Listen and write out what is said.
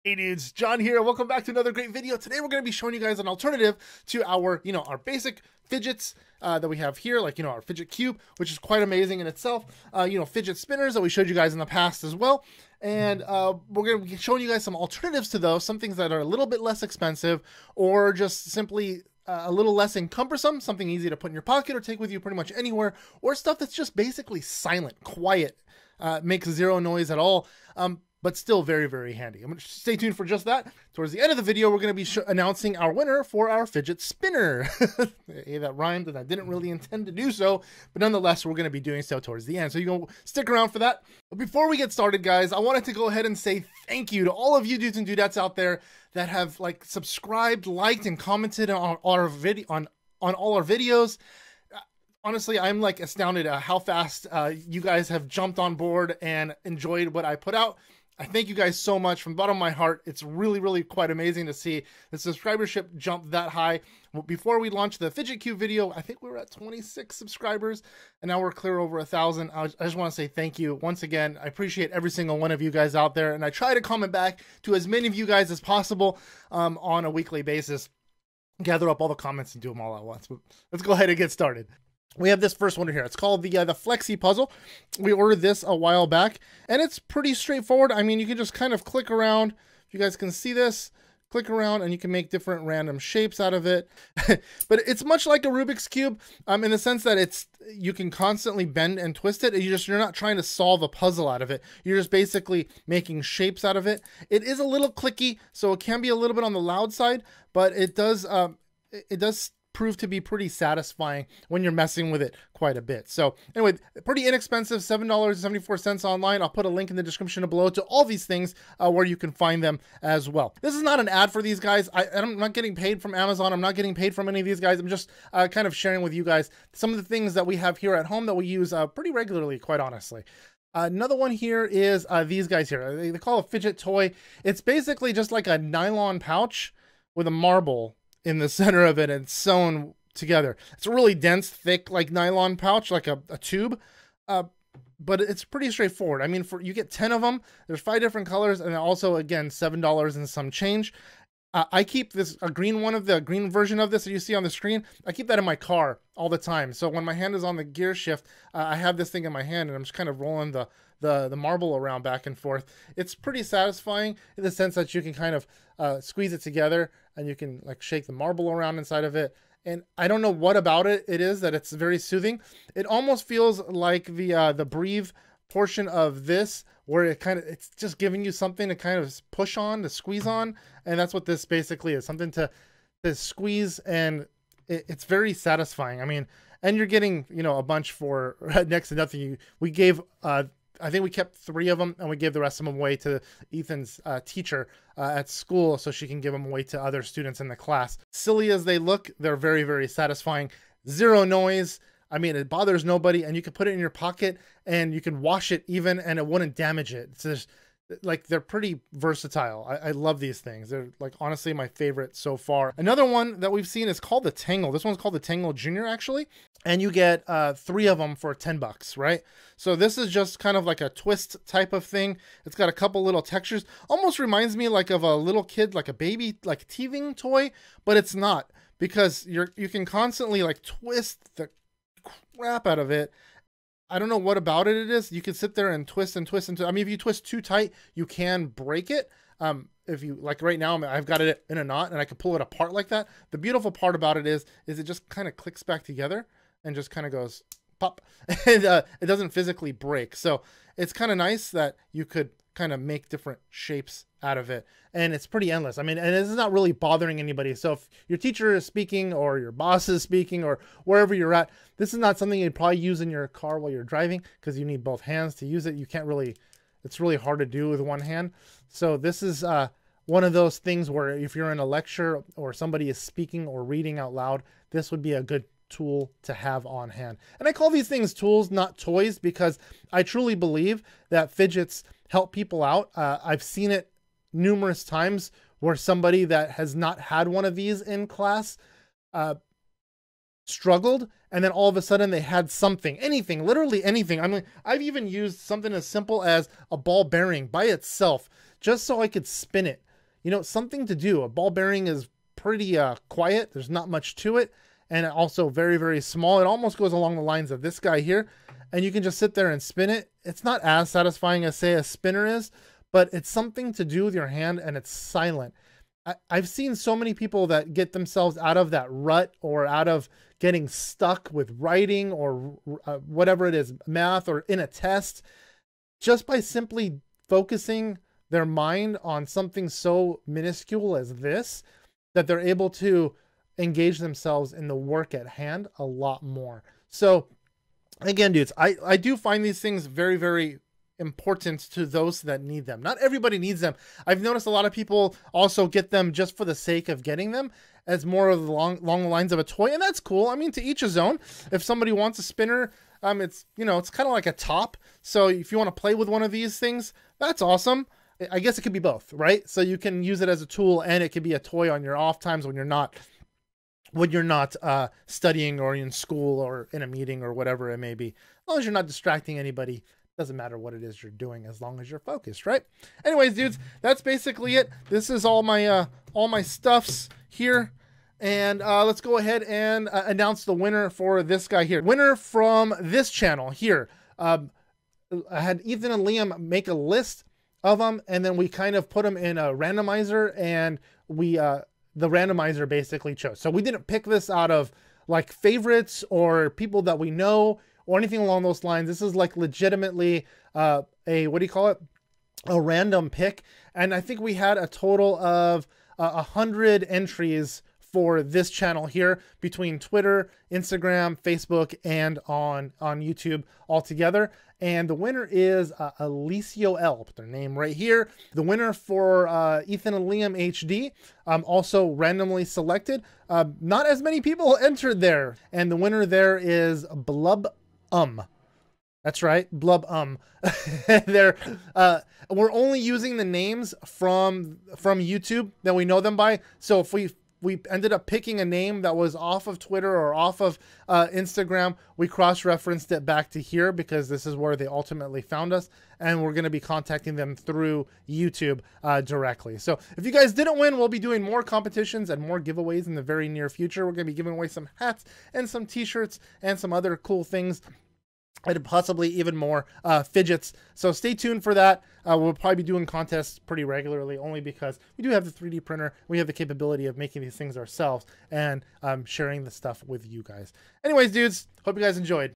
Hey dudes, John here. Welcome back to another great video. Today we're going to be showing you guys an alternative to our, our basic fidgets that we have here, like, our fidget cube, which is quite amazing in itself. Fidget spinners that we showed you guys in the past as well. And we're going to be showing you guys some alternatives to those, some things that are a little bit less expensive or just simply a little less encumbersome, something easy to put in your pocket or take with you pretty much anywhere, or stuff that's just basically silent, quiet, makes zero noise at all. But still very, very handy. I'm going to stay tuned for just that. Towards the end of the video, we're going to be announcing our winner for our fidget spinner. Hey, that rhymed, and I didn't really intend to do so, but nonetheless, we're going to be doing so towards the end. So you can stick around for that. But before we get started, guys, I wanted to go ahead and say thank you to all of you dudes and dudettes out there that have subscribed, liked, and commented on our video on all our videos. Honestly, I'm astounded at how fast you guys have jumped on board and enjoyed what I put out. I thank you guys so much from the bottom of my heart. It's really, really quite amazing to see the subscribership jump that high. Well, before we launched the Fidget Cube video, I think we were at 26 subscribers, and now we're clear over 1,000. I just want to say thank you once again. I appreciate every single one of you guys out there, and I try to comment back to as many of you guys as possible on a weekly basis. Gather up all the comments and do them all at once. But let's go ahead and get started. We have this first one here. It's called the Flexi Puzzle. We ordered this a while back, and it's pretty straightforward. I mean, you can just kind of click around. If you guys can see this, click around, and you can make different random shapes out of it. But it's much like a Rubik's Cube in the sense that you can constantly bend and twist it. You're not trying to solve a puzzle out of it. You're just basically making shapes out of it. It is a little clicky, so it can be a little bit on the loud side, but it does prove to be pretty satisfying when you're messing with it quite a bit. So anyway, pretty inexpensive, $7.74 online. I'll put a link in the description below to all these things where you can find them as well. This is not an ad for these guys. I'm not getting paid from Amazon. I'm not getting paid from any of these guys. I'm just kind of sharing with you guys some of the things that we have here at home that we use pretty regularly, quite honestly. Another one here is these guys here. They call it a Fidget Toy. It's basically just like a nylon pouch with a marble in the center of it and sewn together. It's a really dense, thick, nylon pouch, like a tube, but it's pretty straightforward. I mean, you get 10 of them. There's 5 different colors, and also, again, $7 and some change. I keep a green version of this that you see on the screen. I keep that in my car all the time. So when my hand is on the gear shift, I have this thing in my hand, and I'm just kind of rolling the marble around back and forth. It's pretty satisfying in the sense that you can kind of squeeze it together, and you can shake the marble around inside of it. And I don't know what about it is that it's very soothing. It almost feels like the Breathe portion of this, where it's just giving you something to kind of push on, to squeeze on, and that's what this basically is, something to squeeze, and it's very satisfying. I mean, and you're getting a bunch for next to nothing. We gave I think we kept 3 of them, and we gave the rest of them away to Ethan's teacher at school so she can give them away to other students in the class. Silly as they look, they're very, very satisfying. Zero noise. I mean, it bothers nobody, and you can put it in your pocket, and you can wash it even, and it wouldn't damage it. It's just, they're pretty versatile. I love these things. They're honestly my favorite so far. Another one that we've seen is called the Tangle. This one's called the Tangle Junior, actually. And you get 3 of them for $10, right? So this is just kind of like a twist type of thing. It's got a couple little textures. Almost reminds me of a little kid, like a baby, teething toy, but it's not, because you can constantly twist the crap out of it. I don't know what about it is. You can sit there and twist and twist and twist. I mean, if you twist too tight, you can break it. If you right now, I've got it in a knot, and I can pull it apart like that. The beautiful part about it is it just kind of clicks back together and just kind of goes pop, and it doesn't physically break. So it's kind of nice that you could kind of make different shapes out of it, and it's pretty endless. I mean, and this is not really bothering anybody. So if your teacher is speaking, or your boss is speaking, or wherever you're at, this is not something you'd probably use in your car while you're driving, because you need both hands to use it. You can't really, it's really hard to do with one hand. So this is one of those things where if you're in a lecture or somebody is speaking or reading out loud, this would be a good tool to have on hand. And I call these things tools, not toys, because I truly believe that fidgets help people out. I've seen it numerous times where somebody that has not had one of these in class struggled, and then all of a sudden they had something, anything, literally anything. I mean, I've even used something as simple as a ball bearing by itself just so I could spin it you know, something to do. A ball bearing is pretty quiet. There's not much to it. And also very, very small. It almost goes along the lines of this guy here. And you can just sit there and spin it. It's not as satisfying as, say, a spinner is, but it's something to do with your hand, and it's silent. I've seen so many people that get themselves out of that rut, or out of getting stuck with writing or whatever it is, math, or in a test, just by simply focusing their mind on something so minuscule as this, that they're able to engage themselves in the work at hand a lot more. So again, dudes, I do find these things very, very important to those that need them. Not everybody needs them. I've noticed a lot of people also get them just for the sake of getting them, as more of the along the lines of a toy, and that's cool. I mean, to each his own. If somebody wants a spinner, it's, you know, it's kind of like a top. So if you want to play with one of these things, that's awesome. I guess it could be both, right? So you can use it as a tool, and it could be a toy on your off times when you're not studying or in school or in a meeting or whatever it may be. As long as you're not distracting anybody, doesn't matter what it is you're doing, as long as you're focused, right? Anyways, dudes, that's basically it. This is all my stuffs here. And let's go ahead and announce the winner for this guy here. Winner from this channel here. I had Ethan and Liam make a list of them, and then we kind of put them in a randomizer, and we the randomizer basically chose. So we didn't pick this out of like favorites or people that we know or anything along those lines. This is like legitimately a, what do you call it? A random pick. And I think we had a total of 100 entries for this channel here, between Twitter, Instagram, Facebook, and on YouTube altogether. And the winner is Alessio L. Put their name right here. The winner for Ethan and Liam HD, also randomly selected. Not as many people entered there. And the winner there is Blub Umm. That's right, Blub Umm. We're only using the names from YouTube that we know them by. So if we ended up picking a name that was off of Twitter or off of Instagram, we cross-referenced it back to here, because this is where they ultimately found us, and we're going to be contacting them through YouTube directly. So if you guys didn't win, we'll be doing more competitions and more giveaways in the very near future. We're going to be giving away some hats and some t-shirts and some other cool things, and possibly even more fidgets. So stay tuned for that. We'll probably be doing contests pretty regularly, only because we do have the 3D printer. We have the capability of making these things ourselves and sharing the stuff with you guys. Anyways, dudes, hope you guys enjoyed.